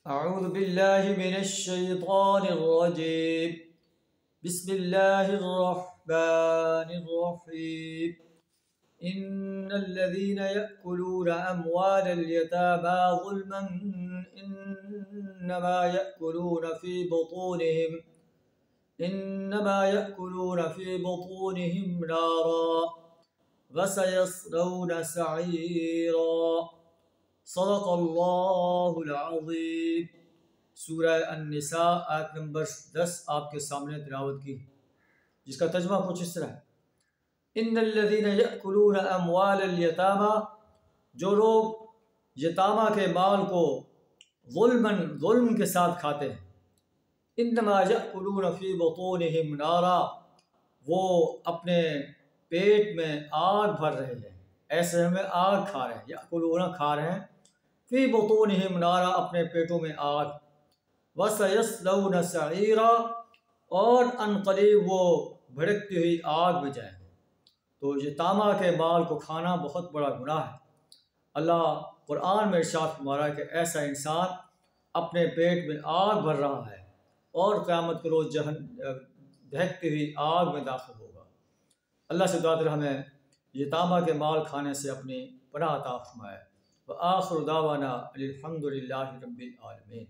أعوذ بالله من الشيطان الرجيم. بسم الله الرحمن الرحيم. إن الذين يأكلون أموال اليتامى ظلما إنما يأكلون في بطونهم نارا وسيصلون سعيرا. صدق اللہ العظیم. سورہ النساء آیت نمبر 10 آپ کے سامنے تلاوت کی، جس کا ترجمہ کچھ اس طرح ہے: ان الذین یأکلون اموال الیتامى، جو لوگ یتامہ کے مال کو ظلم کے ساتھ کھاتے ہیں، انما یأکلون فی بطونہم نارا، وہ اپنے پیٹ میں آگ بھر رہے ہیں، ایسے میں آگ کھا رہے ہیں، یأکلون کھا رہے ہیں، فی بطونہم نارا اپنے پیٹوں میں آگ، وسیصلون سعیرا، اور عنقریب وہ بھڑکتی ہوئی آگ میں جائیں گے۔ تو یتامہ کے مال کو کھانا بہت بڑا گناہ ہے۔ اللہ قرآن میں ارشاد فرما رہا ہے کہ ایسا انسان اپنے پیٹ میں آگ بھر رہا ہے اور قیامت کے روز دہکتی ہوئی آگ میں داخل ہوگا۔ اللہ سے دعا کریں ہمیں یتامہ کے مال کھانے سے اپنی پناہ عطا فرمائے۔ وآخر دعوانا الحمد للہ رب العالمین۔